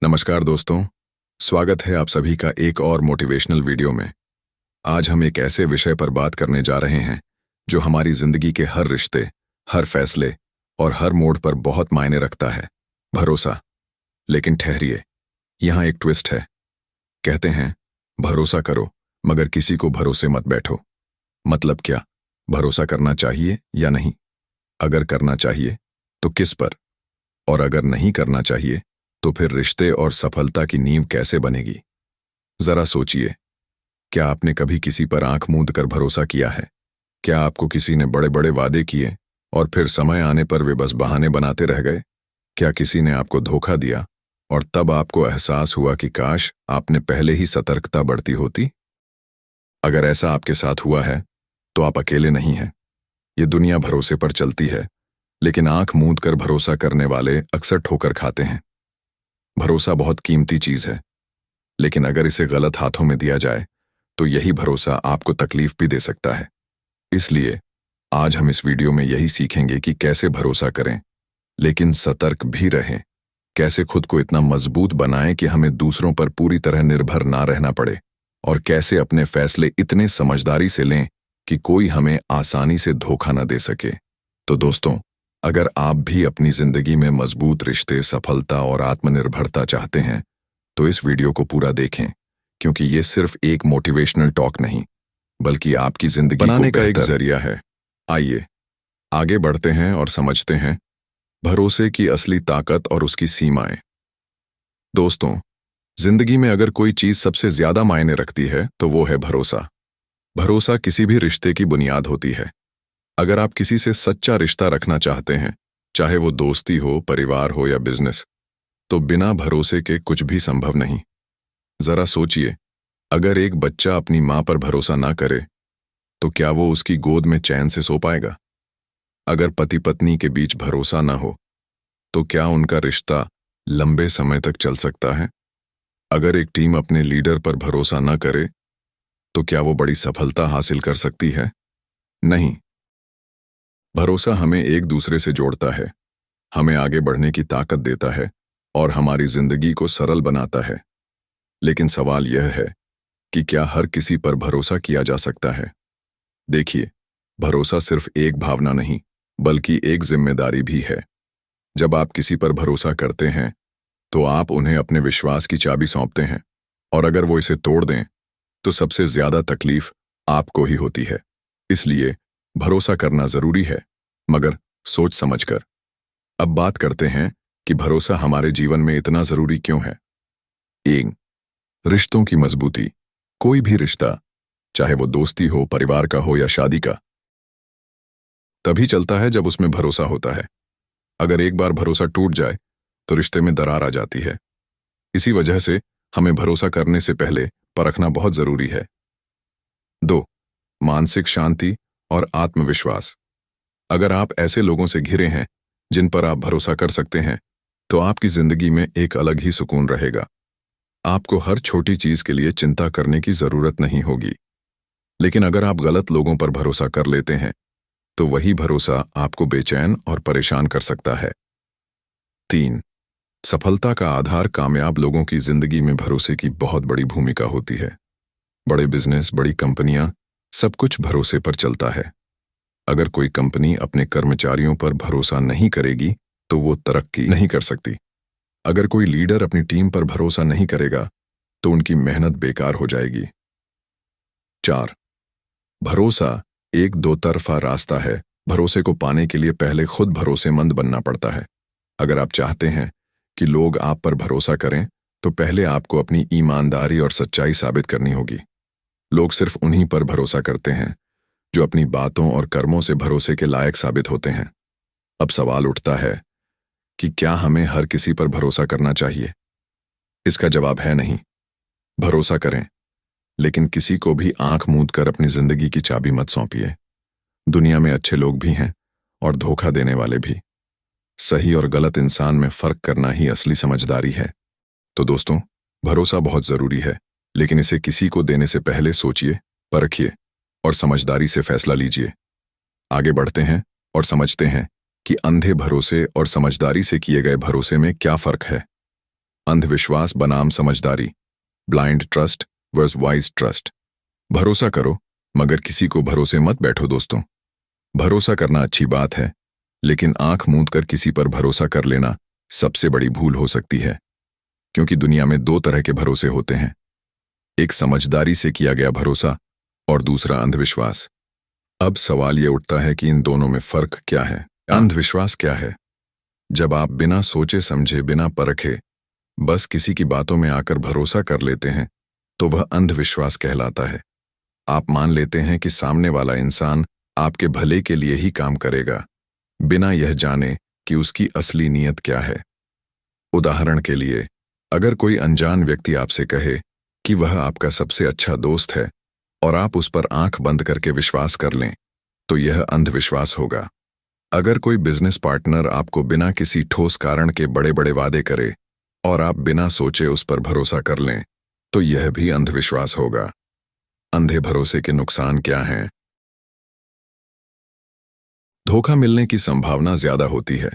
नमस्कार दोस्तों, स्वागत है आप सभी का एक और मोटिवेशनल वीडियो में। आज हम एक ऐसे विषय पर बात करने जा रहे हैं जो हमारी जिंदगी के हर रिश्ते, हर फैसले और हर मोड़ पर बहुत मायने रखता है, भरोसा। लेकिन ठहरिए, यहाँ एक ट्विस्ट है। कहते हैं, भरोसा करो मगर किसी को भरोसे मत बैठो। मतलब क्या? भरोसा करना चाहिए या नहीं? अगर करना चाहिए तो किस पर? और अगर नहीं करना चाहिए तो फिर रिश्ते और सफलता की नींव कैसे बनेगी? जरा सोचिए, क्या आपने कभी किसी पर आंख मूंद कर भरोसा किया है? क्या आपको किसी ने बड़े बड़े वादे किए और फिर समय आने पर वे बस बहाने बनाते रह गए? क्या किसी ने आपको धोखा दिया और तब आपको एहसास हुआ कि काश आपने पहले ही सतर्कता बरती होती? अगर ऐसा आपके साथ हुआ है तो आप अकेले नहीं हैं। ये दुनिया भरोसे पर चलती है, लेकिन आंख मूंद कर भरोसा करने वाले अक्सर ठोकर खाते हैं। भरोसा बहुत कीमती चीज है, लेकिन अगर इसे गलत हाथों में दिया जाए तो यही भरोसा आपको तकलीफ भी दे सकता है। इसलिए आज हम इस वीडियो में यही सीखेंगे कि कैसे भरोसा करें लेकिन सतर्क भी रहें। कैसे खुद को इतना मजबूत बनाएं कि हमें दूसरों पर पूरी तरह निर्भर ना रहना पड़े, और कैसे अपने फैसले इतने समझदारी से लें कि कोई हमें आसानी से धोखा न दे सके। तो दोस्तों, अगर आप भी अपनी जिंदगी में मजबूत रिश्ते, सफलता और आत्मनिर्भरता चाहते हैं तो इस वीडियो को पूरा देखें, क्योंकि ये सिर्फ एक मोटिवेशनल टॉक नहीं बल्कि आपकी जिंदगी बनाने का एक जरिया है। आइए आगे बढ़ते हैं और समझते हैं भरोसे की असली ताकत और उसकी सीमाएं। दोस्तों, जिंदगी में अगर कोई चीज सबसे ज्यादा मायने रखती है तो वो है भरोसा। भरोसा किसी भी रिश्ते की बुनियाद होती है। अगर आप किसी से सच्चा रिश्ता रखना चाहते हैं, चाहे वो दोस्ती हो, परिवार हो या बिजनेस, तो बिना भरोसे के कुछ भी संभव नहीं। जरा सोचिए, अगर एक बच्चा अपनी मां पर भरोसा ना करे तो क्या वो उसकी गोद में चैन से सो पाएगा? अगर पति पत्नी के बीच भरोसा ना हो तो क्या उनका रिश्ता लंबे समय तक चल सकता है? अगर एक टीम अपने लीडर पर भरोसा ना करे तो क्या वो बड़ी सफलता हासिल कर सकती है? नहीं। भरोसा हमें एक दूसरे से जोड़ता है, हमें आगे बढ़ने की ताकत देता है और हमारी जिंदगी को सरल बनाता है। लेकिन सवाल यह है कि क्या हर किसी पर भरोसा किया जा सकता है? देखिए, भरोसा सिर्फ एक भावना नहीं बल्कि एक जिम्मेदारी भी है। जब आप किसी पर भरोसा करते हैं तो आप उन्हें अपने विश्वास की चाबी सौंपते हैं, और अगर वो इसे तोड़ दें तो सबसे ज्यादा तकलीफ आपको ही होती है। इसलिए भरोसा करना जरूरी है, मगर सोच समझकर। अब बात करते हैं कि भरोसा हमारे जीवन में इतना जरूरी क्यों है। 1. रिश्तों की मजबूती। कोई भी रिश्ता, चाहे वो दोस्ती हो, परिवार का हो या शादी का, तभी चलता है जब उसमें भरोसा होता है। अगर एक बार भरोसा टूट जाए तो रिश्ते में दरार आ जाती है। इसी वजह से हमें भरोसा करने से पहले परखना बहुत जरूरी है। 2. मानसिक शांति और आत्मविश्वास। अगर आप ऐसे लोगों से घिरे हैं जिन पर आप भरोसा कर सकते हैं तो आपकी जिंदगी में एक अलग ही सुकून रहेगा। आपको हर छोटी चीज के लिए चिंता करने की जरूरत नहीं होगी। लेकिन अगर आप गलत लोगों पर भरोसा कर लेते हैं तो वही भरोसा आपको बेचैन और परेशान कर सकता है। 3. सफलता का आधार। कामयाब लोगों की जिंदगी में भरोसे की बहुत बड़ी भूमिका होती है। बड़े बिजनेस, बड़ी कंपनियां, सब कुछ भरोसे पर चलता है। अगर कोई कंपनी अपने कर्मचारियों पर भरोसा नहीं करेगी तो वो तरक्की नहीं कर सकती। अगर कोई लीडर अपनी टीम पर भरोसा नहीं करेगा तो उनकी मेहनत बेकार हो जाएगी। 4. भरोसा एक दो तरफा रास्ता है। भरोसे को पाने के लिए पहले खुद भरोसेमंद बनना पड़ता है। अगर आप चाहते हैं कि लोग आप पर भरोसा करें तो पहले आपको अपनी ईमानदारी और सच्चाई साबित करनी होगी। लोग सिर्फ उन्हीं पर भरोसा करते हैं जो अपनी बातों और कर्मों से भरोसे के लायक साबित होते हैं। अब सवाल उठता है कि क्या हमें हर किसी पर भरोसा करना चाहिए? इसका जवाब है नहीं। भरोसा करें, लेकिन किसी को भी आंख मूंद कर अपनी जिंदगी की चाबी मत सौंपिए। दुनिया में अच्छे लोग भी हैं और धोखा देने वाले भी। सही और गलत इंसान में फर्क करना ही असली समझदारी है। तो दोस्तों, भरोसा बहुत जरूरी है, लेकिन इसे किसी को देने से पहले सोचिए, परखिए और समझदारी से फैसला लीजिए। आगे बढ़ते हैं और समझते हैं कि अंधे भरोसे और समझदारी से किए गए भरोसे में क्या फर्क है। अंधविश्वास बनाम समझदारी, blind trust versus wise trust. भरोसा करो मगर किसी को भरोसे मत बैठो दोस्तों। भरोसा करना अच्छी बात है, लेकिन आंख मूंद कर किसी पर भरोसा कर लेना सबसे बड़ी भूल हो सकती है। क्योंकि दुनिया में दो तरह के भरोसे होते हैं, एक समझदारी से किया गया भरोसा और दूसरा अंधविश्वास। अब सवाल यह उठता है कि इन दोनों में फर्क क्या है। अंधविश्वास क्या है? जब आप बिना सोचे समझे, बिना परखे बस किसी की बातों में आकर भरोसा कर लेते हैं तो वह अंधविश्वास कहलाता है। आप मान लेते हैं कि सामने वाला इंसान आपके भले के लिए ही काम करेगा, बिना यह जाने कि उसकी असली नीयत क्या है। उदाहरण के लिए, अगर कोई अनजान व्यक्ति आपसे कहे कि वह आपका सबसे अच्छा दोस्त है और आप उस पर आंख बंद करके विश्वास कर लें, तो यह अंधविश्वास होगा। अगर कोई बिजनेस पार्टनर आपको बिना किसी ठोस कारण के बड़े बड़े वादे करे और आप बिना सोचे उस पर भरोसा कर लें, तो यह भी अंधविश्वास होगा। अंधे भरोसे के नुकसान क्या हैं? धोखा मिलने की संभावना ज्यादा होती है।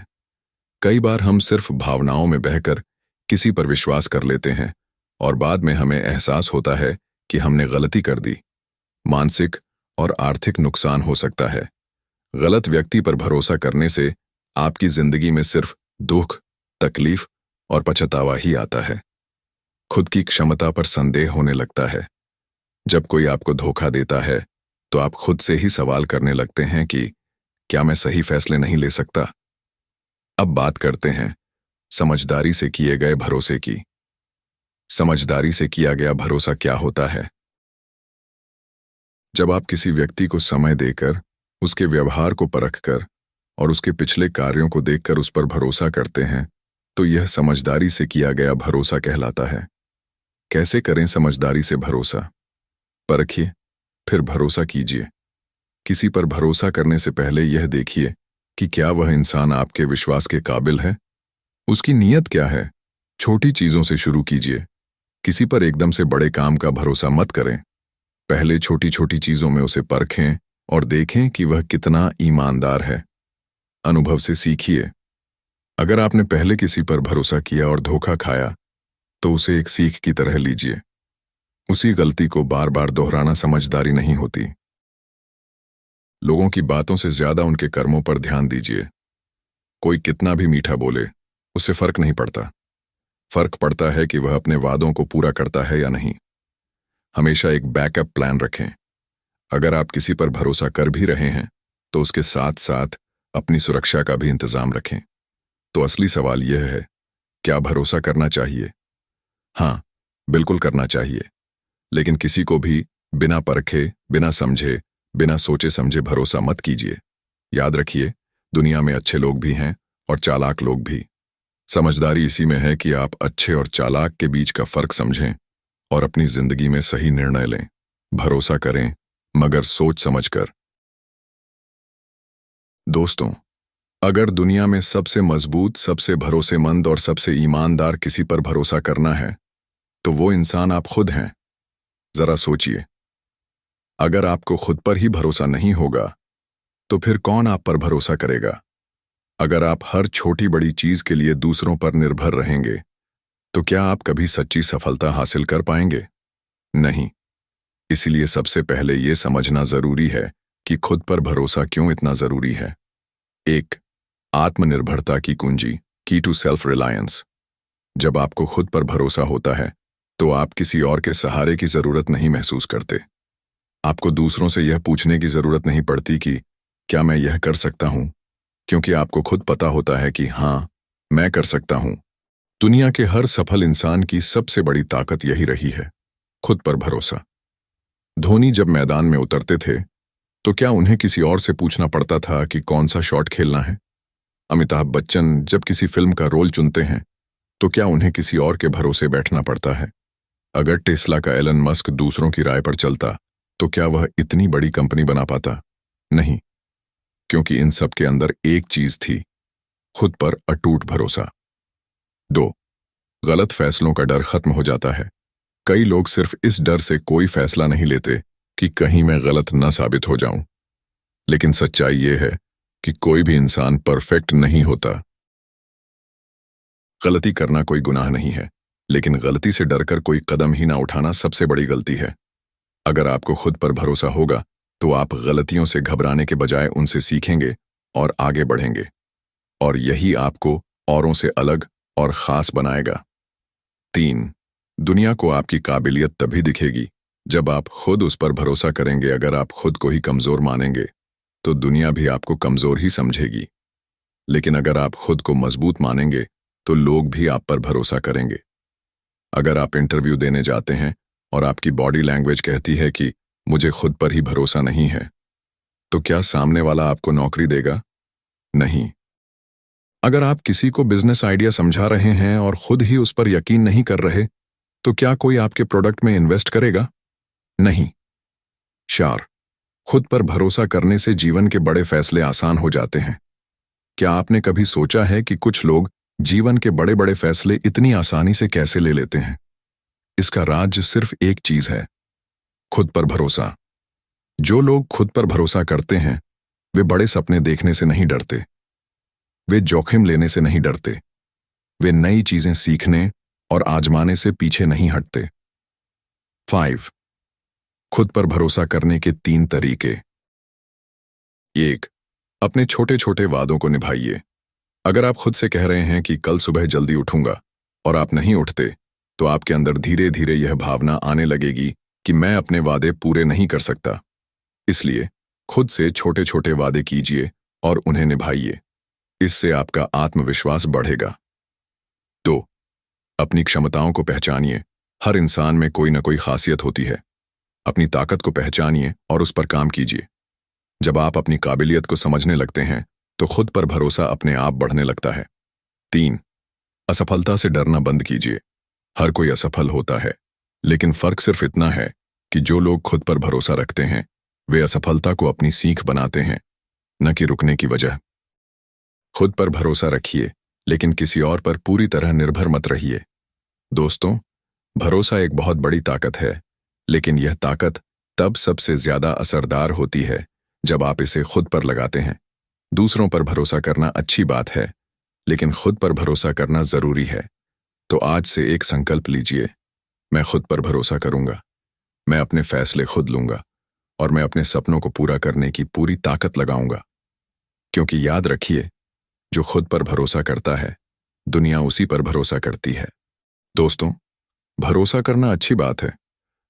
कई बार हम सिर्फ भावनाओं में बहकर किसी पर विश्वास कर लेते हैं और बाद में हमें एहसास होता है कि हमने गलती कर दी। मानसिक और आर्थिक नुकसान हो सकता है। गलत व्यक्ति पर भरोसा करने से आपकी जिंदगी में सिर्फ दुख, तकलीफ और पछतावा ही आता है। खुद की क्षमता पर संदेह होने लगता है। जब कोई आपको धोखा देता है तो आप खुद से ही सवाल करने लगते हैं कि क्या मैं सही फैसले नहीं ले सकता? अब बात करते हैं समझदारी से किए गए भरोसे की। समझदारी से किया गया भरोसा क्या होता है? जब आप किसी व्यक्ति को समय देकर, उसके व्यवहार को परखकर और उसके पिछले कार्यों को देखकर उस पर भरोसा करते हैं, तो यह समझदारी से किया गया भरोसा कहलाता है। कैसे करें समझदारी से भरोसा? परखिए, फिर भरोसा कीजिए। किसी पर भरोसा करने से पहले यह देखिए कि क्या वह इंसान आपके विश्वास के काबिल है। उसकी नीयत क्या है? छोटी चीजों से शुरू कीजिए। किसी पर एकदम से बड़े काम का भरोसा मत करें। पहले छोटी छोटी चीजों में उसे परखें और देखें कि वह कितना ईमानदार है। अनुभव से सीखिए। अगर आपने पहले किसी पर भरोसा किया और धोखा खाया, तो उसे एक सीख की तरह लीजिए। उसी गलती को बार बार दोहराना समझदारी नहीं होती। लोगों की बातों से ज्यादा उनके कर्मों पर ध्यान दीजिए। कोई कितना भी मीठा बोले, उससे फर्क नहीं पड़ता। फर्क पड़ता है कि वह अपने वादों को पूरा करता है या नहीं। हमेशा एक बैकअप प्लान रखें। अगर आप किसी पर भरोसा कर भी रहे हैं, तो उसके साथ साथ अपनी सुरक्षा का भी इंतजाम रखें। तो असली सवाल यह है, क्या भरोसा करना चाहिए? हाँ, बिल्कुल करना चाहिए। लेकिन किसी को भी बिना परखे, बिना समझे, बिना सोचे समझे भरोसा मत कीजिए। याद रखिए, दुनिया में अच्छे लोग भी हैं और चालाक लोग भी। समझदारी इसी में है कि आप अच्छे और चालाक के बीच का फर्क समझें और अपनी जिंदगी में सही निर्णय लें। भरोसा करें, मगर सोच समझकर। दोस्तों, अगर दुनिया में सबसे मजबूत, सबसे भरोसेमंद और सबसे ईमानदार किसी पर भरोसा करना है, तो वो इंसान आप खुद हैं। जरा सोचिए, अगर आपको खुद पर ही भरोसा नहीं होगा, तो फिर कौन आप पर भरोसा करेगा? अगर आप हर छोटी बड़ी चीज के लिए दूसरों पर निर्भर रहेंगे, तो क्या आप कभी सच्ची सफलता हासिल कर पाएंगे? नहीं। इसलिए सबसे पहले यह समझना जरूरी है कि खुद पर भरोसा क्यों इतना जरूरी है। 1. आत्मनिर्भरता की कुंजी, की टू सेल्फ रिलायंस। जब आपको खुद पर भरोसा होता है, तो आप किसी और के सहारे की जरूरत नहीं महसूस करते। आपको दूसरों से यह पूछने की जरूरत नहीं पड़ती कि क्या मैं यह कर सकता हूं, क्योंकि आपको खुद पता होता है कि हाँ, मैं कर सकता हूं। दुनिया के हर सफल इंसान की सबसे बड़ी ताकत यही रही है, खुद पर भरोसा। धोनी जब मैदान में उतरते थे, तो क्या उन्हें किसी और से पूछना पड़ता था कि कौन सा शॉट खेलना है? अमिताभ बच्चन जब किसी फिल्म का रोल चुनते हैं, तो क्या उन्हें किसी और के भरोसे बैठना पड़ता है? अगर टेस्ला का एलन मस्क दूसरों की राय पर चलता, तो क्या वह इतनी बड़ी कंपनी बना पाता? नहीं, क्योंकि इन सब के अंदर एक चीज थी, खुद पर अटूट भरोसा। 2. गलत फैसलों का डर खत्म हो जाता है। कई लोग सिर्फ इस डर से कोई फैसला नहीं लेते कि कहीं मैं गलत न साबित हो जाऊं। लेकिन सच्चाई यह है कि कोई भी इंसान परफेक्ट नहीं होता। गलती करना कोई गुनाह नहीं है, लेकिन गलती से डरकर कोई कदम ही ना उठाना सबसे बड़ी गलती है। अगर आपको खुद पर भरोसा होगा तो आप गलतियों से घबराने के बजाय उनसे सीखेंगे और आगे बढ़ेंगे, और यही आपको औरों से अलग और खास बनाएगा। 3. दुनिया को आपकी काबिलियत तभी दिखेगी जब आप खुद उस पर भरोसा करेंगे। अगर आप खुद को ही कमजोर मानेंगे तो दुनिया भी आपको कमजोर ही समझेगी, लेकिन अगर आप खुद को मजबूत मानेंगे तो लोग भी आप पर भरोसा करेंगे। अगर आप इंटरव्यू देने जाते हैं और आपकी बॉडी लैंग्वेज कहती है कि मुझे खुद पर ही भरोसा नहीं है, तो क्या सामने वाला आपको नौकरी देगा? नहीं। अगर आप किसी को बिजनेस आइडिया समझा रहे हैं और खुद ही उस पर यकीन नहीं कर रहे, तो क्या कोई आपके प्रोडक्ट में इन्वेस्ट करेगा? नहीं। 4. खुद पर भरोसा करने से जीवन के बड़े फैसले आसान हो जाते हैं। क्या आपने कभी सोचा है कि कुछ लोग जीवन के बड़े बड़े फैसले इतनी आसानी से कैसे ले लेते हैं? इसका राज सिर्फ एक चीज है, खुद पर भरोसा। जो लोग खुद पर भरोसा करते हैं वे बड़े सपने देखने से नहीं डरते, वे जोखिम लेने से नहीं डरते, वे नई चीजें सीखने और आजमाने से पीछे नहीं हटते। 5. खुद पर भरोसा करने के 3 तरीके। 1. अपने छोटे छोटे वादों को निभाइए। अगर आप खुद से कह रहे हैं कि कल सुबह जल्दी उठूंगा और आप नहीं उठते, तो आपके अंदर धीरे धीरे यह भावना आने लगेगी कि मैं अपने वादे पूरे नहीं कर सकता। इसलिए खुद से छोटे छोटे वादे कीजिए और उन्हें निभाइए। इससे आपका आत्मविश्वास बढ़ेगा। 2. अपनी क्षमताओं को पहचानिए। हर इंसान में कोई ना कोई खासियत होती है। अपनी ताकत को पहचानिए और उस पर काम कीजिए। जब आप अपनी काबिलियत को समझने लगते हैं तो खुद पर भरोसा अपने आप बढ़ने लगता है। 3. असफलता से डरना बंद कीजिए। हर कोई असफल होता है, लेकिन फर्क सिर्फ इतना है कि जो लोग खुद पर भरोसा रखते हैं वे असफलता को अपनी सीख बनाते हैं, न कि रुकने की वजह। खुद पर भरोसा रखिए, लेकिन किसी और पर पूरी तरह निर्भर मत रहिए। दोस्तों, भरोसा एक बहुत बड़ी ताकत है, लेकिन यह ताकत तब सबसे ज्यादा असरदार होती है जब आप इसे खुद पर लगाते हैं। दूसरों पर भरोसा करना अच्छी बात है, लेकिन खुद पर भरोसा करना जरूरी है। तो आज से एक संकल्प लीजिए, मैं खुद पर भरोसा करूंगा, मैं अपने फैसले खुद लूंगा और मैं अपने सपनों को पूरा करने की पूरी ताकत लगाऊंगा। क्योंकि याद रखिए, जो खुद पर भरोसा करता है दुनिया उसी पर भरोसा करती है। दोस्तों, भरोसा करना अच्छी बात है,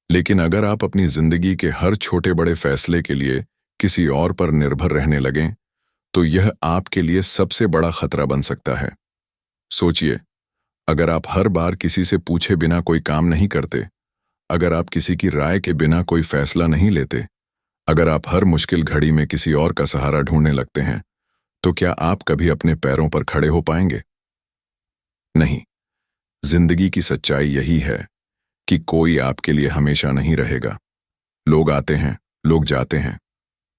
लेकिन अगर आप अपनी जिंदगी के हर छोटे बड़े फैसले के लिए किसी और पर निर्भर रहने लगें तो यह आपके लिए सबसे बड़ा खतरा बन सकता है। सोचिए, अगर आप हर बार किसी से पूछे बिना कोई काम नहीं करते, अगर आप किसी की राय के बिना कोई फैसला नहीं लेते, अगर आप हर मुश्किल घड़ी में किसी और का सहारा ढूंढने लगते हैं, तो क्या आप कभी अपने पैरों पर खड़े हो पाएंगे? नहीं। जिंदगी की सच्चाई यही है कि कोई आपके लिए हमेशा नहीं रहेगा। लोग आते हैं, लोग जाते हैं।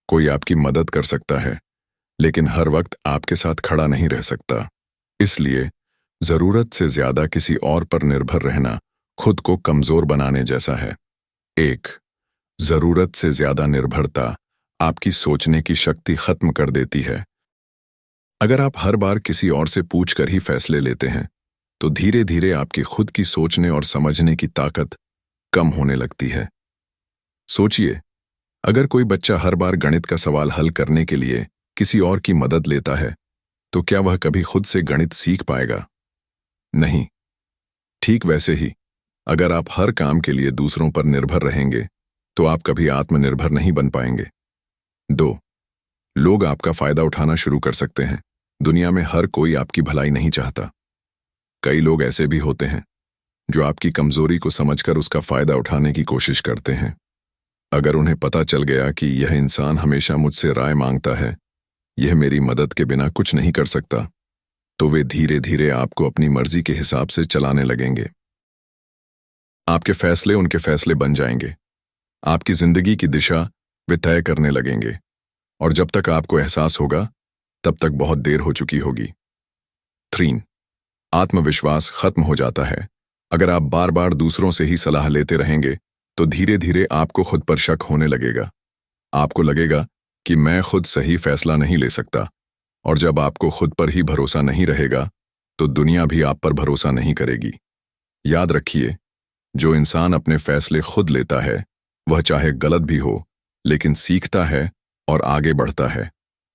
कोई आपकी मदद कर सकता है, लेकिन हर वक्त आपके साथ खड़ा नहीं रह सकता। इसलिए जरूरत से ज्यादा किसी और पर निर्भर रहना खुद को कमजोर बनाने जैसा है। 1. जरूरत से ज्यादा निर्भरता आपकी सोचने की शक्ति खत्म कर देती है। अगर आप हर बार किसी और से पूछकर ही फैसले लेते हैं, तो धीरे धीरे आपकी खुद की सोचने और समझने की ताकत कम होने लगती है। सोचिए, अगर कोई बच्चा हर बार गणित का सवाल हल करने के लिए किसी और की मदद लेता है, तो क्या वह कभी खुद से गणित सीख पाएगा? नहीं। ठीक वैसे ही, अगर आप हर काम के लिए दूसरों पर निर्भर रहेंगे, तो आप कभी आत्मनिर्भर नहीं बन पाएंगे। 2. लोग आपका फायदा उठाना शुरू कर सकते हैं। दुनिया में हर कोई आपकी भलाई नहीं चाहता। कई लोग ऐसे भी होते हैं जो आपकी कमजोरी को समझकर उसका फायदा उठाने की कोशिश करते हैं। अगर उन्हें पता चल गया कि यह इंसान हमेशा मुझसे राय मांगता है, यह मेरी मदद के बिना कुछ नहीं कर सकता, तो वे धीरे धीरे आपको अपनी मर्जी के हिसाब से चलाने लगेंगे। आपके फैसले उनके फैसले बन जाएंगे। आपकी जिंदगी की दिशा वे तय करने लगेंगे, और जब तक आपको एहसास होगा तब तक बहुत देर हो चुकी होगी। 3. आत्मविश्वास खत्म हो जाता है। अगर आप बार बार दूसरों से ही सलाह लेते रहेंगे तो धीरे धीरे आपको खुद पर शक होने लगेगा। आपको लगेगा कि मैं खुद सही फैसला नहीं ले सकता, और जब आपको खुद पर ही भरोसा नहीं रहेगा तो दुनिया भी आप पर भरोसा नहीं करेगी। याद रखिए, जो इंसान अपने फैसले खुद लेता है वह चाहे गलत भी हो लेकिन सीखता है और आगे बढ़ता है,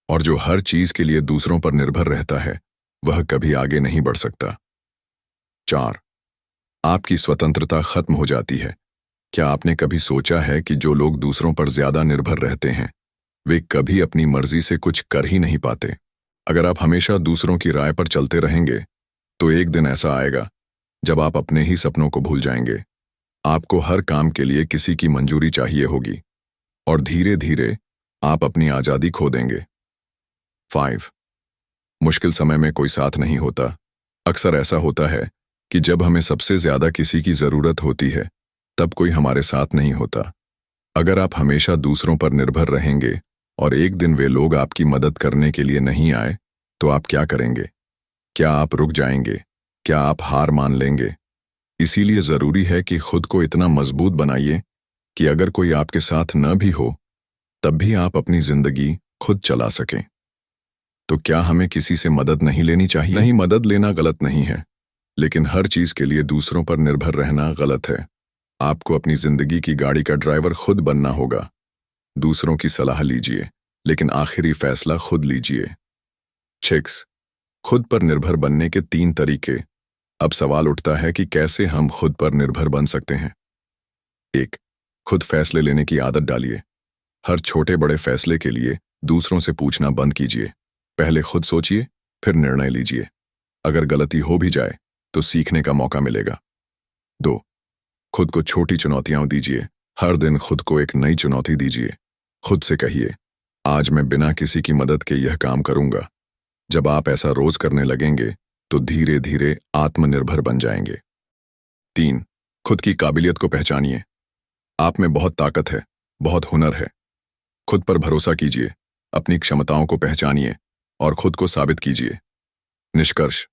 और जो हर चीज के लिए दूसरों पर निर्भर रहता है वह कभी आगे नहीं बढ़ सकता। 4. आपकी स्वतंत्रता खत्म हो जाती है। क्या आपने कभी सोचा है कि जो लोग दूसरों पर ज्यादा निर्भर रहते हैं वे कभी अपनी मर्जी से कुछ कर ही नहीं पाते? अगर आप हमेशा दूसरों की राय पर चलते रहेंगे तो एक दिन ऐसा आएगा जब आप अपने ही सपनों को भूल जाएंगे। आपको हर काम के लिए किसी की मंजूरी चाहिए होगी और धीरे धीरे आप अपनी आजादी खो देंगे। 5. मुश्किल समय में कोई साथ नहीं होता। अक्सर ऐसा होता है कि जब हमें सबसे ज्यादा किसी की जरूरत होती है तब कोई हमारे साथ नहीं होता। अगर आप हमेशा दूसरों पर निर्भर रहेंगे और एक दिन वे लोग आपकी मदद करने के लिए नहीं आए तो आप क्या करेंगे? क्या आप रुक जाएंगे? क्या आप हार मान लेंगे? इसीलिए जरूरी है कि खुद को इतना मजबूत बनाइए कि अगर कोई आपके साथ न भी हो तब भी आप अपनी जिंदगी खुद चला सकें। तो क्या हमें किसी से मदद नहीं लेनी चाहिए? नहीं, मदद लेना गलत नहीं है, लेकिन हर चीज के लिए दूसरों पर निर्भर रहना गलत है। आपको अपनी जिंदगी की गाड़ी का ड्राइवर खुद बनना होगा। दूसरों की सलाह लीजिए लेकिन आखिरी फैसला खुद लीजिए। 6. खुद पर निर्भर बनने के 3 तरीके। अब सवाल उठता है कि कैसे हम खुद पर निर्भर बन सकते हैं। 1. खुद फैसले लेने की आदत डालिए। हर छोटे बड़े फैसले के लिए दूसरों से पूछना बंद कीजिए। पहले खुद सोचिए, फिर निर्णय लीजिए। अगर गलती हो भी जाए तो सीखने का मौका मिलेगा। 2. खुद को छोटी चुनौतियां दीजिए। हर दिन खुद को एक नई चुनौती दीजिए। खुद से कहिए, आज मैं बिना किसी की मदद के यह काम करूंगा। जब आप ऐसा रोज करने लगेंगे तो धीरे धीरे आत्मनिर्भर बन जाएंगे। 3. खुद की काबिलियत को पहचानिए। आप में बहुत ताकत है, बहुत हुनर है। खुद पर भरोसा कीजिए, अपनी क्षमताओं को पहचानिए और खुद को साबित कीजिए। निष्कर्ष: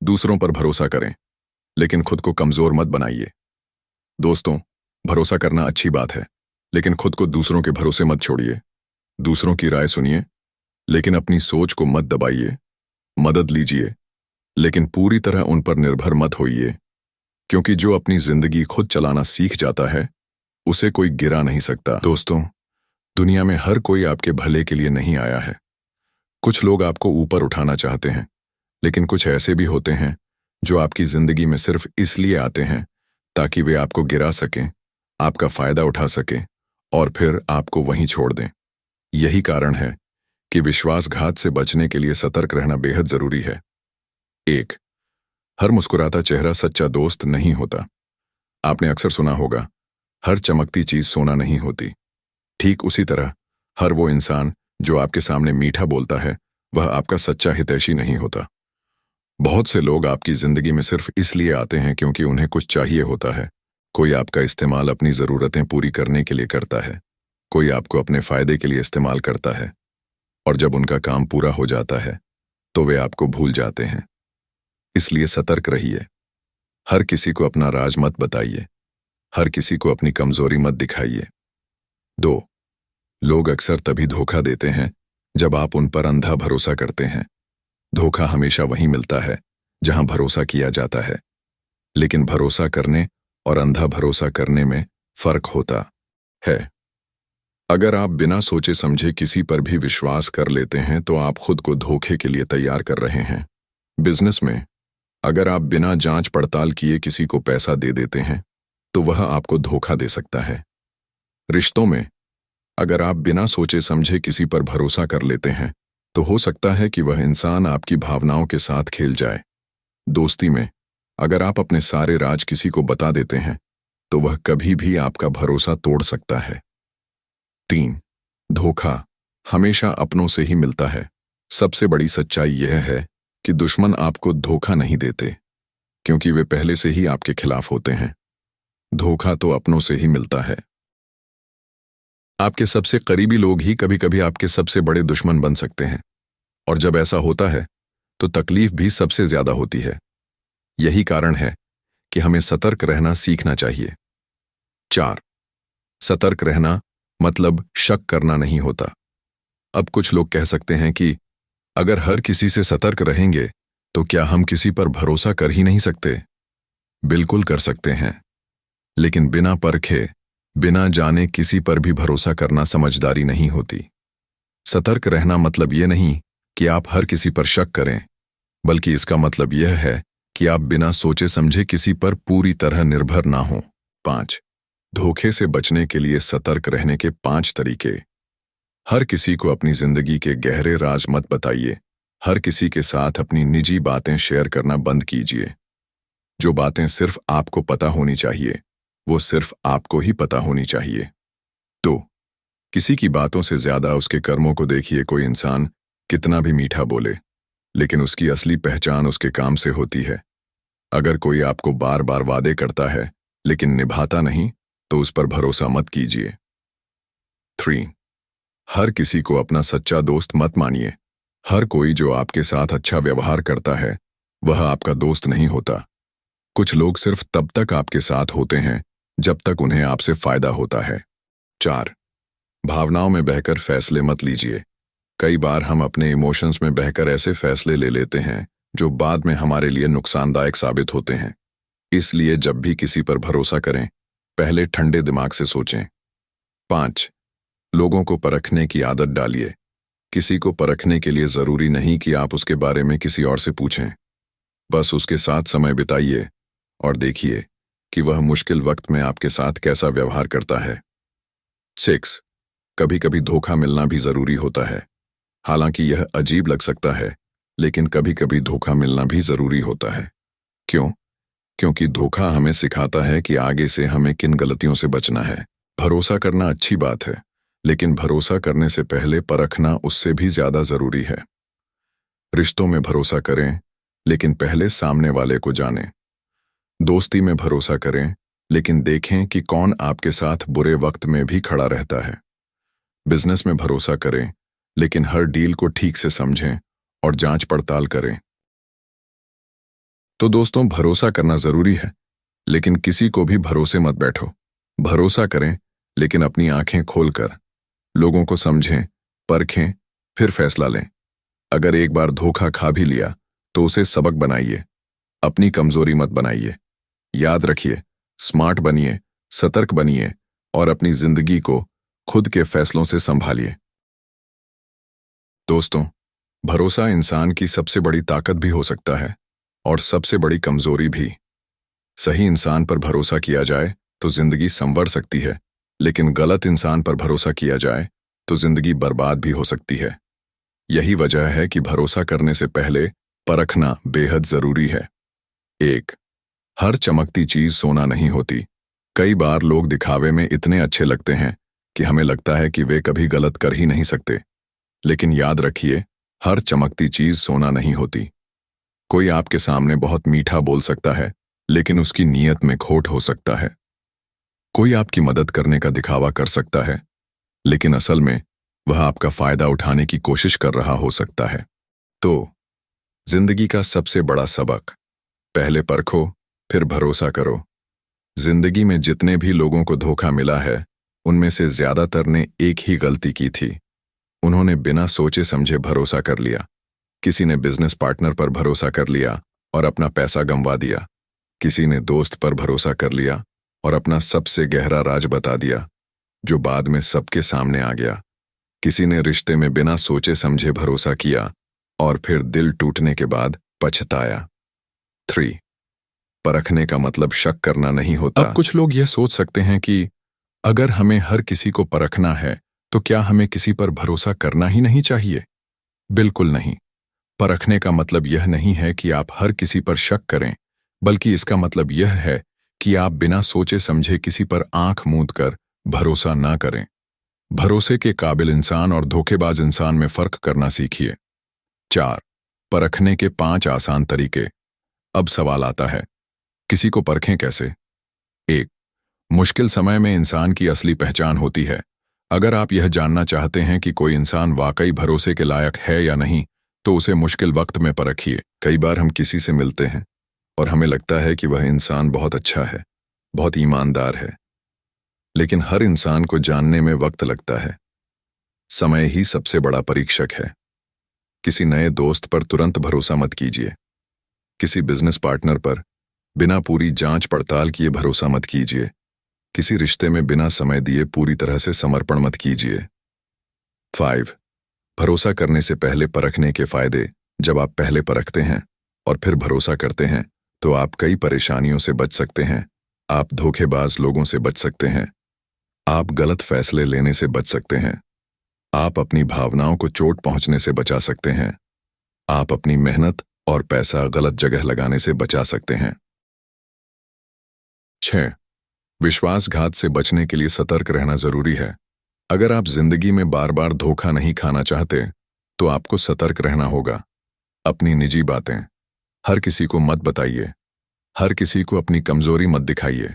दूसरों पर भरोसा करें लेकिन खुद को कमजोर मत बनाइए। दोस्तों, भरोसा करना अच्छी बात है, लेकिन खुद को दूसरों के भरोसे मत छोड़िए। दूसरों की राय सुनिए लेकिन अपनी सोच को मत दबाइए। मदद लीजिए लेकिन पूरी तरह उन पर निर्भर मत होइए, क्योंकि जो अपनी जिंदगी खुद चलाना सीख जाता है उसे कोई गिरा नहीं सकता। दोस्तों, दुनिया में हर कोई आपके भले के लिए नहीं आया है। कुछ लोग आपको ऊपर उठाना चाहते हैं, लेकिन कुछ ऐसे भी होते हैं जो आपकी जिंदगी में सिर्फ इसलिए आते हैं ताकि वे आपको गिरा सकें, आपका फायदा उठा सकें और फिर आपको वहीं छोड़ दें। यही कारण है कि विश्वासघात से बचने के लिए सतर्क रहना बेहद जरूरी है। 1. हर मुस्कुराता चेहरा सच्चा दोस्त नहीं होता। आपने अक्सर सुना होगा, हर चमकती चीज सोना नहीं होती। ठीक उसी तरह हर वो इंसान जो आपके सामने मीठा बोलता है वह आपका सच्चा हितैषी नहीं होता। बहुत से लोग आपकी जिंदगी में सिर्फ इसलिए आते हैं क्योंकि उन्हें कुछ चाहिए होता है। कोई आपका इस्तेमाल अपनी जरूरतें पूरी करने के लिए करता है, कोई आपको अपने फायदे के लिए इस्तेमाल करता है, और जब उनका काम पूरा हो जाता है तो वे आपको भूल जाते हैं। इसलिए सतर्क रहिए। हर किसी को अपना राज मत बताइए, हर किसी को अपनी कमजोरी मत दिखाइए। 2. लोग अक्सर तभी धोखा देते हैं जब आप उन पर अंधा भरोसा करते हैं। धोखा हमेशा वहीं मिलता है जहां भरोसा किया जाता है, लेकिन भरोसा करने और अंधा भरोसा करने में फर्क होता है। अगर आप बिना सोचे समझे किसी पर भी विश्वास कर लेते हैं तो आप खुद को धोखे के लिए तैयार कर रहे हैं। बिजनेस में अगर आप बिना जांच पड़ताल किए किसी को पैसा दे देते हैं तो वह आपको धोखा दे सकता है। रिश्तों में अगर आप बिना सोचे समझे किसी पर भरोसा कर लेते हैं तो हो सकता है कि वह इंसान आपकी भावनाओं के साथ खेल जाए। दोस्ती में अगर आप अपने सारे राज किसी को बता देते हैं तो वह कभी भी आपका भरोसा तोड़ सकता है। 3. धोखा हमेशा अपनों से ही मिलता है। सबसे बड़ी सच्चाई यह है कि दुश्मन आपको धोखा नहीं देते, क्योंकि वे पहले से ही आपके खिलाफ होते हैं। धोखा तो अपनों से ही मिलता है। आपके सबसे करीबी लोग ही कभी कभी आपके सबसे बड़े दुश्मन बन सकते हैं, और जब ऐसा होता है तो तकलीफ भी सबसे ज्यादा होती है। यही कारण है कि हमें सतर्क रहना सीखना चाहिए। 4. सतर्क रहना मतलब शक करना नहीं होता। अब कुछ लोग कह सकते हैं कि अगर हर किसी से सतर्क रहेंगे तो क्या हम किसी पर भरोसा कर ही नहीं सकते? बिल्कुल कर सकते हैं, लेकिन बिना परखे, बिना जाने किसी पर भी भरोसा करना समझदारी नहीं होती। सतर्क रहना मतलब यह नहीं कि आप हर किसी पर शक करें, बल्कि इसका मतलब यह है कि आप बिना सोचे समझे किसी पर पूरी तरह निर्भर ना हों। 5. धोखे से बचने के लिए सतर्क रहने के 5 तरीके। हर किसी को अपनी जिंदगी के गहरे राज मत बताइए। हर किसी के साथ अपनी निजी बातें शेयर करना बंद कीजिए। जो बातें सिर्फ आपको पता होनी चाहिए, वो सिर्फ आपको ही पता होनी चाहिए। 2. किसी की बातों से ज्यादा उसके कर्मों को देखिए। कोई इंसान कितना भी मीठा बोले, लेकिन उसकी असली पहचान उसके काम से होती है। अगर कोई आपको बार बार वादे करता है लेकिन निभाता नहीं, तो उस पर भरोसा मत कीजिए। 3. हर किसी को अपना सच्चा दोस्त मत मानिए। हर कोई जो आपके साथ अच्छा व्यवहार करता है, वह आपका दोस्त नहीं होता। कुछ लोग सिर्फ तब तक आपके साथ होते हैं जब तक उन्हें आपसे फायदा होता है। 4. भावनाओं में बहकर फैसले मत लीजिए। कई बार हम अपने इमोशंस में बहकर ऐसे फैसले ले लेते हैं जो बाद में हमारे लिए नुकसानदायक साबित होते हैं। इसलिए जब भी किसी पर भरोसा करें, पहले ठंडे दिमाग से सोचें। 5. लोगों को परखने की आदत डालिए। किसी को परखने के लिए जरूरी नहीं कि आप उसके बारे में किसी और से पूछें। बस उसके साथ समय बिताइए और देखिए कि वह मुश्किल वक्त में आपके साथ कैसा व्यवहार करता है। 6. कभी कभी धोखा मिलना भी जरूरी होता है। हालांकि यह अजीब लग सकता है, लेकिन कभी कभी धोखा मिलना भी जरूरी होता है। क्यों? क्योंकि धोखा हमें सिखाता है कि आगे से हमें किन गलतियों से बचना है। भरोसा करना अच्छी बात है, लेकिन भरोसा करने से पहले परखना उससे भी ज्यादा जरूरी है। रिश्तों में भरोसा करें, लेकिन पहले सामने वाले को जानें। दोस्ती में भरोसा करें, लेकिन देखें कि कौन आपके साथ बुरे वक्त में भी खड़ा रहता है। बिजनेस में भरोसा करें, लेकिन हर डील को ठीक से समझें और जांच पड़ताल करें। तो दोस्तों, भरोसा करना जरूरी है, लेकिन किसी को भी भरोसे मत बैठो। भरोसा करें, लेकिन अपनी आंखें खोलकर। लोगों को समझें, परखें, फिर फैसला लें। अगर एक बार धोखा खा भी लिया, तो उसे सबक बनाइए, अपनी कमजोरी मत बनाइए। याद रखिए, स्मार्ट बनिए, सतर्क बनिए और अपनी जिंदगी को खुद के फैसलों से संभालिए। दोस्तों, भरोसा इंसान की सबसे बड़ी ताकत भी हो सकता है और सबसे बड़ी कमजोरी भी। सही इंसान पर भरोसा किया जाए तो जिंदगी संवर सकती है, लेकिन गलत इंसान पर भरोसा किया जाए तो जिंदगी बर्बाद भी हो सकती है। यही वजह है कि भरोसा करने से पहले परखना बेहद जरूरी है। 1. हर चमकती चीज सोना नहीं होती। कई बार लोग दिखावे में इतने अच्छे लगते हैं कि हमें लगता है कि वे कभी गलत कर ही नहीं सकते। लेकिन याद रखिए, हर चमकती चीज सोना नहीं होती। कोई आपके सामने बहुत मीठा बोल सकता है, लेकिन उसकी नीयत में खोट हो सकता है। कोई आपकी मदद करने का दिखावा कर सकता है, लेकिन असल में वह आपका फायदा उठाने की कोशिश कर रहा हो सकता है। तो जिंदगी का सबसे बड़ा सबक, पहले परखो, फिर भरोसा करो। जिंदगी में जितने भी लोगों को धोखा मिला है, उनमें से ज्यादातर ने एक ही गलती की थी। उन्होंने बिना सोचे समझे भरोसा कर लिया। किसी ने बिजनेस पार्टनर पर भरोसा कर लिया और अपना पैसा गंवा दिया। किसी ने दोस्त पर भरोसा कर लिया और अपना सबसे गहरा राज बता दिया, जो बाद में सबके सामने आ गया। किसी ने रिश्ते में बिना सोचे समझे भरोसा किया और फिर दिल टूटने के बाद पछताया। 3. परखने का मतलब शक करना नहीं होता। अब कुछ लोग यह सोच सकते हैं कि अगर हमें हर किसी को परखना है, तो क्या हमें किसी पर भरोसा करना ही नहीं चाहिए? बिल्कुल नहीं। परखने का मतलब यह नहीं है कि आप हर किसी पर शक करें, बल्कि इसका मतलब यह है कि आप बिना सोचे समझे किसी पर आंख मूंद कर भरोसा ना करें। भरोसे के काबिल इंसान और धोखेबाज इंसान में फर्क करना सीखिए। 4. परखने के 5 आसान तरीके। अब सवाल आता है, किसी को परखें कैसे? 1. मुश्किल समय में इंसान की असली पहचान होती है। अगर आप यह जानना चाहते हैं कि कोई इंसान वाकई भरोसे के लायक है या नहीं, तो उसे मुश्किल वक्त में परखिए। कई बार हम किसी से मिलते हैं और हमें लगता है कि वह इंसान बहुत अच्छा है, बहुत ईमानदार है, लेकिन हर इंसान को जानने में वक्त लगता है। समय ही सबसे बड़ा परीक्षक है। किसी नए दोस्त पर तुरंत भरोसा मत कीजिए। किसी बिजनेस पार्टनर पर बिना पूरी जांच पड़ताल किए भरोसा मत कीजिए। किसी रिश्ते में बिना समय दिए पूरी तरह से समर्पण मत कीजिए। 5. भरोसा करने से पहले परखने के फायदे। जब आप पहले परखते हैं और फिर भरोसा करते हैं तो आप कई परेशानियों से बच सकते हैं। आप धोखेबाज लोगों से बच सकते हैं। आप गलत फैसले लेने से बच सकते हैं। आप अपनी भावनाओं को चोट पहुंचने से बचा सकते हैं। आप अपनी मेहनत और पैसा गलत जगह लगाने से बचा सकते हैं। 6. विश्वासघात से बचने के लिए सतर्क रहना जरूरी है। अगर आप जिंदगी में बार बार धोखा नहीं खाना चाहते तो आपको सतर्क रहना होगा। अपनी निजी बातें हर किसी को मत बताइए। हर किसी को अपनी कमजोरी मत दिखाइए।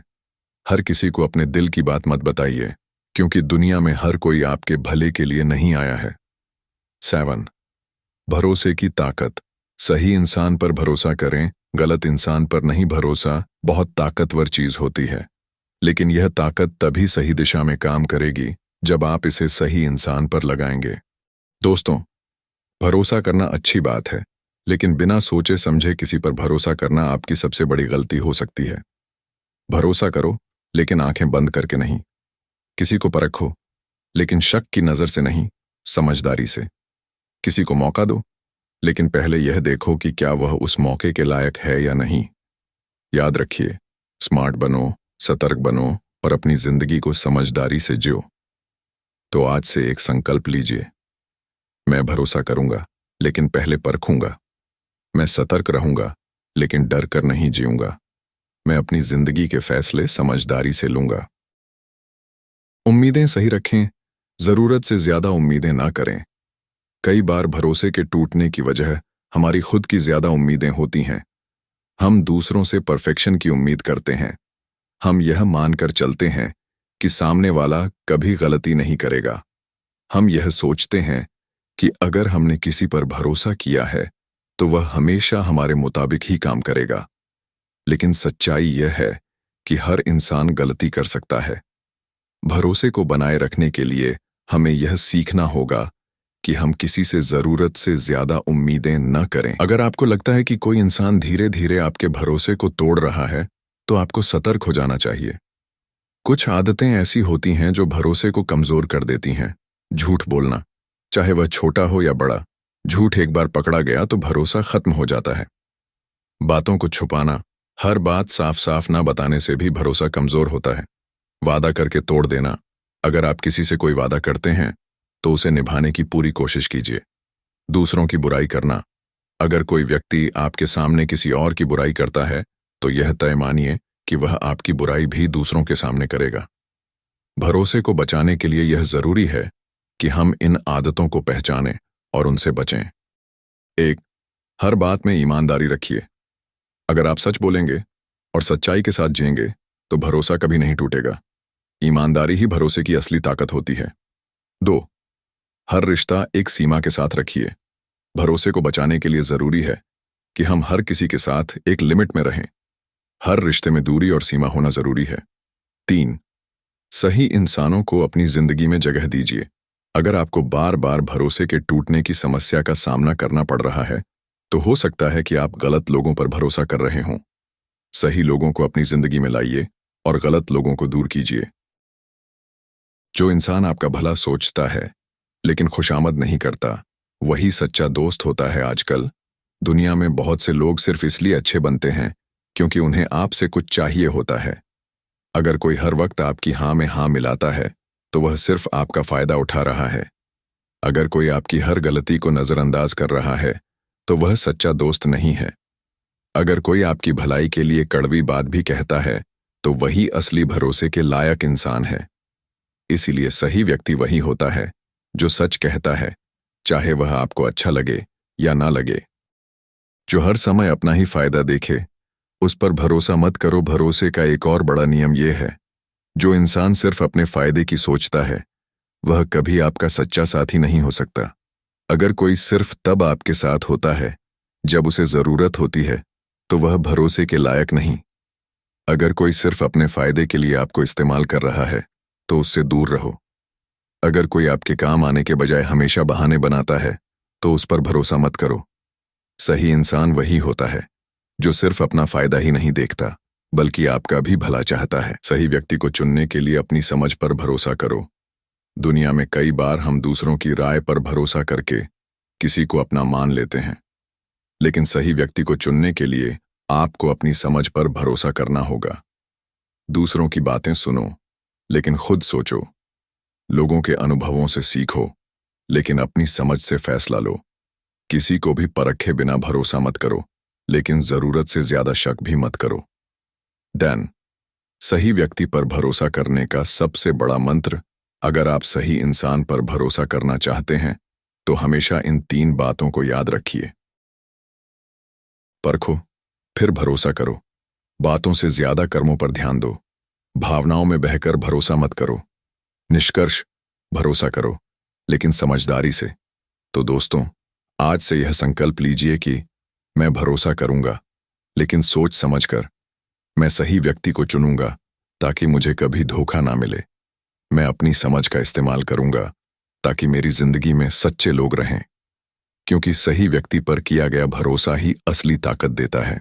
हर किसी को अपने दिल की बात मत बताइए, क्योंकि दुनिया में हर कोई आपके भले के लिए नहीं आया है। 7. भरोसे की ताकत। सही इंसान पर भरोसा करें, गलत इंसान पर नहीं। भरोसा बहुत ताकतवर चीज होती है, लेकिन यह ताकत तभी सही दिशा में काम करेगी जब आप इसे सही इंसान पर लगाएंगे। दोस्तों, भरोसा करना अच्छी बात है, लेकिन बिना सोचे समझे किसी पर भरोसा करना आपकी सबसे बड़ी गलती हो सकती है। भरोसा करो, लेकिन आंखें बंद करके नहीं। किसी को परखो, लेकिन शक की नजर से नहीं, समझदारी से। किसी को मौका दो, लेकिन पहले यह देखो कि क्या वह उस मौके के लायक है या नहीं। याद रखिए, स्मार्ट बनो, सतर्क बनो और अपनी जिंदगी को समझदारी से जियो। तो आज से एक संकल्प लीजिए। मैं भरोसा करूंगा, लेकिन पहले परखूंगा। मैं सतर्क रहूंगा, लेकिन डर कर नहीं जीऊंगा। मैं अपनी जिंदगी के फैसले समझदारी से लूंगा। उम्मीदें सही रखें, जरूरत से ज्यादा उम्मीदें ना करें। कई बार भरोसे के टूटने की वजह हमारी खुद की ज्यादा उम्मीदें होती हैं। हम दूसरों से परफेक्शन की उम्मीद करते हैं। हम यह मानकर चलते हैं कि सामने वाला कभी गलती नहीं करेगा। हम यह सोचते हैं कि अगर हमने किसी पर भरोसा किया है तो वह हमेशा हमारे मुताबिक ही काम करेगा। लेकिन सच्चाई यह है कि हर इंसान गलती कर सकता है। भरोसे को बनाए रखने के लिए हमें यह सीखना होगा कि हम किसी से जरूरत से ज्यादा उम्मीदें न करें। अगर आपको लगता है कि कोई इंसान धीरे धीरे आपके भरोसे को तोड़ रहा है तो आपको सतर्क हो जाना चाहिए। कुछ आदतें ऐसी होती हैं जो भरोसे को कमजोर कर देती हैं। झूठ बोलना, चाहे वह छोटा हो या बड़ा। झूठ एक बार पकड़ा गया तो भरोसा खत्म हो जाता है। बातों को छुपाना, हर बात साफ साफ ना बताने से भी भरोसा कमजोर होता है। वादा करके तोड़ देना, अगर आप किसी से कोई वादा करते हैं तो उसे निभाने की पूरी कोशिश कीजिए। दूसरों की बुराई करना, अगर कोई व्यक्ति आपके सामने किसी और की बुराई करता है तो यह तय मानिए कि वह आपकी बुराई भी दूसरों के सामने करेगा। भरोसे को बचाने के लिए यह जरूरी है कि हम इन आदतों को पहचानें और उनसे बचें। 1. हर बात में ईमानदारी रखिए। अगर आप सच बोलेंगे और सच्चाई के साथ जिएंगे तो भरोसा कभी नहीं टूटेगा। ईमानदारी ही भरोसे की असली ताकत होती है। 2. हर रिश्ता एक सीमा के साथ रखिए। भरोसे को बचाने के लिए जरूरी है कि हम हर किसी के साथ एक लिमिट में रहें। हर रिश्ते में दूरी और सीमा होना जरूरी है। 3. सही इंसानों को अपनी जिंदगी में जगह दीजिए। अगर आपको बार बार भरोसे के टूटने की समस्या का सामना करना पड़ रहा है तो हो सकता है कि आप गलत लोगों पर भरोसा कर रहे हों। सही लोगों को अपनी जिंदगी में लाइए और गलत लोगों को दूर कीजिए। जो इंसान आपका भला सोचता है लेकिन खुशामद नहीं करता, वही सच्चा दोस्त होता है। आजकल दुनिया में बहुत से लोग सिर्फ इसलिए अच्छे बनते हैं क्योंकि उन्हें आपसे कुछ चाहिए होता है। अगर कोई हर वक्त आपकी हाँ में हाँ मिलाता है तो वह सिर्फ आपका फायदा उठा रहा है। अगर कोई आपकी हर गलती को नजरअंदाज कर रहा है तो वह सच्चा दोस्त नहीं है। अगर कोई आपकी भलाई के लिए कड़वी बात भी कहता है तो वही असली भरोसे के लायक इंसान है। इसीलिए सही व्यक्ति वही होता है जो सच कहता है, चाहे वह आपको अच्छा लगे या ना लगे। जो हर समय अपना ही फायदा देखे, उस पर भरोसा मत करो। भरोसे का एक और बड़ा नियम यह है, जो इंसान सिर्फ अपने फायदे की सोचता है वह कभी आपका सच्चा साथी नहीं हो सकता। अगर कोई सिर्फ तब आपके साथ होता है जब उसे जरूरत होती है तो वह भरोसे के लायक नहीं। अगर कोई सिर्फ अपने फायदे के लिए आपको इस्तेमाल कर रहा है तो उससे दूर रहो। अगर कोई आपके काम आने के बजाय हमेशा बहाने बनाता है तो उस पर भरोसा मत करो। सही इंसान वही होता है जो सिर्फ अपना फायदा ही नहीं देखता बल्कि आपका भी भला चाहता है। सही व्यक्ति को चुनने के लिए अपनी समझ पर भरोसा करो। दुनिया में कई बार हम दूसरों की राय पर भरोसा करके किसी को अपना मान लेते हैं, लेकिन सही व्यक्ति को चुनने के लिए आपको अपनी समझ पर भरोसा करना होगा। दूसरों की बातें सुनो, लेकिन खुद सोचो। लोगों के अनुभवों से सीखो, लेकिन अपनी समझ से फैसला लो। किसी को भी परखे बिना भरोसा मत करो, लेकिन जरूरत से ज्यादा शक भी मत करो। डैन, सही व्यक्ति पर भरोसा करने का सबसे बड़ा मंत्र, अगर आप सही इंसान पर भरोसा करना चाहते हैं तो हमेशा इन 3 बातों को याद रखिए। परखो, फिर भरोसा करो। बातों से ज्यादा कर्मों पर ध्यान दो। भावनाओं में बहकर भरोसा मत करो। निष्कर्ष, भरोसा करो, लेकिन समझदारी से। तो दोस्तों, आज से यह संकल्प लीजिए कि मैं भरोसा करूंगा, लेकिन सोच समझकर। मैं सही व्यक्ति को चुनूंगा ताकि मुझे कभी धोखा ना मिले। मैं अपनी समझ का इस्तेमाल करूंगा ताकि मेरी जिंदगी में सच्चे लोग रहें, क्योंकि सही व्यक्ति पर किया गया भरोसा ही असली ताकत देता है।